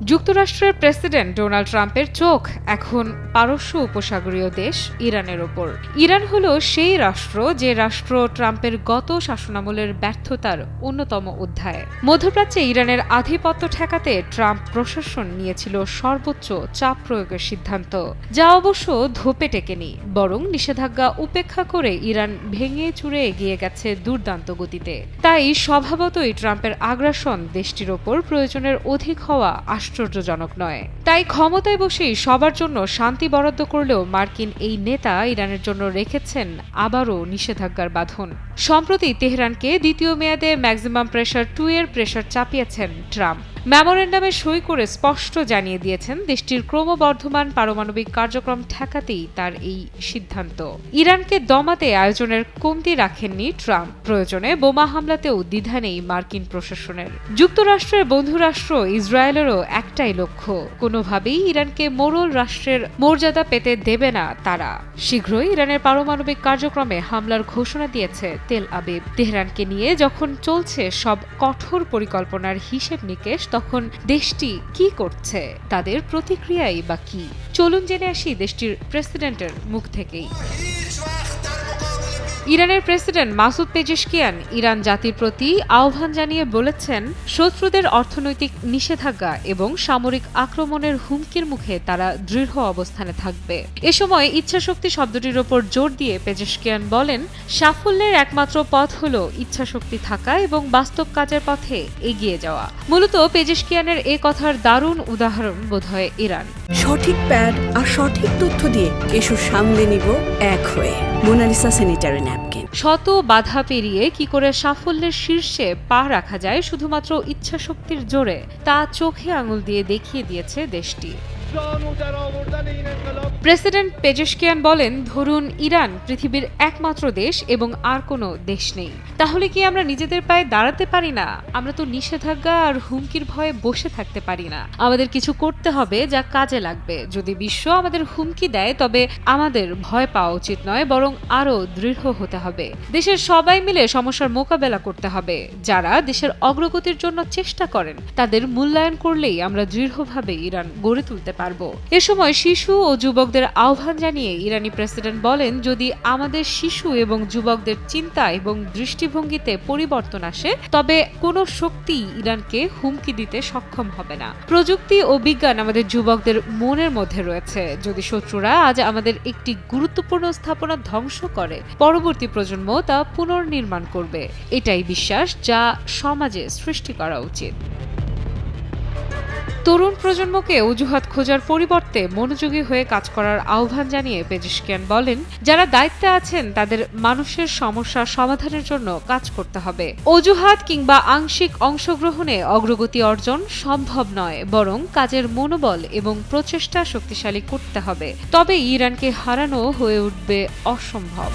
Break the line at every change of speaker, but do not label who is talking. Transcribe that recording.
যুক্তরাষ্ট্রের president Donald ট্রাম্পের চোখ এখন পারস্য উপসাগরীয় দেশ ইরানের ওপর। ইরান হলো সেই রাষ্ট্র যে রাষ্ট্র ট্রাম্পের গত শাসনামলের ব্যর্থতার অন্যতম অধ্যায়। মধ্যপ্রাচ্যে ইরানের আধিপত্য ঠেকাতে ট্রাম্প প্রশাসন নিয়েছিল সর্বোচ্চ চাপ প্রয়োগের সিদ্ধান্ত, যা অবশ্য ধোপে টেকেনি, বরং নিষেধাজ্ঞা উপেক্ষা করে ইরান ভেঙে চুরে এগিয়ে গেছে দুর্দান্ত গতিতে। তাই স্বভাবতই ট্রাম্পের আগ্রাসন দেশটির ওপর প্রয়োজনের অধিক হওয়া আশ্চর্যজনক নয়। তাই ক্ষমতায় বসেই সবার জন্য শান্তি বরাদ্দ করলেও মার্কিন এই নেতা ইরানের জন্য রেখেছেন আবারও নিষেধাজ্ঞার বাঁধন। সম্প্রতি তেহরানকে দ্বিতীয় মেয়াদে ম্যাক্সিমাম প্রেশার 2 এর প্রেশার চাপিয়েছেন ট্রাম্প। মেমোরেন্ডামে সই করে স্পষ্ট জানিয়ে দিয়েছেন দেশটির ক্রমবর্ধমান পারমাণবিক কার্যক্রম ঠেকাতেই তার এই সিদ্ধান্ত। ইরানকে দমাতে আয়োজনের কমতি রাখেননি ট্রাম্প, প্রয়োজনে বোমা হামলাতেও দ্বিধা নেই মার্কিন প্রশাসনের। যুক্তরাষ্ট্রের বন্ধুরাষ্ট্র ইসরায়েলেরও একটাই লক্ষ্য, কোনোভাবেই ইরানকে মোড়ল রাষ্ট্রের মর্যাদা পেতে দেবে না তারা। শীঘ্রই ইরানের পারমাণবিক কার্যক্রমে হামলার ঘোষণা দিয়েছে তেল আবিব। তেহরানকে নিয়ে যখন চলছে সব কঠোর পরিকল্পনার হিসেব নিকেশ, তখন দেশটি কি করছে, তাদের প্রতিক্রিয়াই বা কি? চলুন জেনে আসি দেশটির প্রেসিডেন্টের মুখ থেকেই। ইরানের প্রেসিডেন্ট মাসুদ পেজেশকিয়ান ইরান জাতির প্রতি আহ্বান জানিয়ে বলেছেন, শত্রুদের অর্থনৈতিক নিষেধাজ্ঞা এবং সামরিক আক্রমণের হুমকির মুখে তারা দৃঢ় অবস্থানে থাকবে। এ সময় ইচ্ছাশক্তি শব্দটির ওপর জোর দিয়ে পেজেশকিয়ান বলেন, সাফল্যের একমাত্র পথ হল ইচ্ছাশক্তি থাকা এবং বাস্তব কাজের পথে এগিয়ে যাওয়া। মূলত পেজেশকিয়ানের এ কথার দারুণ উদাহরণ বোধহয় ইরান।
সঠিক প্যাড আর সঠিক তথ্য দিয়ে কেশু সামলে নিব এক হয়ে। Monalisa sanitary napkin.
শত বাধা পেরিয়ে কি করে সাফল্যের শীর্ষে পা রাখা যায় শুধুমাত্র ইচ্ছাশক্তির জোরে, তা চোখে আঙুল দিয়ে দেখিয়ে দিয়েছে দেশটি। প্রেসিডেন্ট পেজেশকিয়ান বলেন, ধরুন ইরান পৃথিবীর একমাত্র দেশ এবং আর কোনো দেশ নেই, তাহলে কি আমরা নিজেদের পায়ে দাঁড়াতে পারি না? আমরা তো নিষেধাজ্ঞা আর হুমকির ভয়ে বসে থাকতে পারি না। আমাদের কিছু করতে হবে যা কাজে লাগবে। যদি বিশ্ব আমাদের হুমকি দেয়, তবে আমাদের ভয় পাওয়া উচিত নয়, বরং আরও দৃঢ় হতে হবে। দেশের সবাই মিলে সমস্যার মোকাবেলা করতে হবে। যারা দেশের অগ্রগতির জন্য চেষ্টা করেন তাদের মূল্যায়ন করলেই আমরা দৃঢ়ভাবে ইরান গড়ে তুলতে পারবো। এ সময় শিশু ও যুবকদের আহ্বান জানিয়ে ইরানি প্রেসিডেন্ট বলেন, যদি আমাদের শিশু এবং যুবকদের চিন্তা এবং দৃষ্টিভঙ্গিতে পরিবর্তন আসে, তবে কোনো শক্তি ইরানকে হুমকি দিতে সক্ষম হবে না। প্রযুক্তি ও বিজ্ঞান আমাদের যুবকদের মনের মধ্যে রয়েছে। যদি শত্রুরা আজ আমাদের একটি গুরুত্বপূর্ণ স্থাপনা ধ্বংস করে, পরবর্তী প্রজন্ম তা পুনর্নির্মাণ করবে। এটাই বিশ্বাস যা সমাজে সৃষ্টি করা উচিত। তরুণ প্রজন্মকে অজুহাত খোঁজার পরিবর্তে মনোযোগী হয়ে কাজ করার আহ্বান জানিয়ে পেজেশকিয়ান বলেন, যারা দায়িত্বে আছেন তাদের মানুষের সমস্যা সমাধানের জন্য কাজ করতে হবে। অজুহাত কিংবা আংশিক অংশগ্রহণে অগ্রগতি অর্জন সম্ভব নয়, বরং কাজের মনোবল এবং প্রচেষ্টা শক্তিশালী করতে হবে। তবে ইরানকে হারানো হয়ে উঠবে অসম্ভব।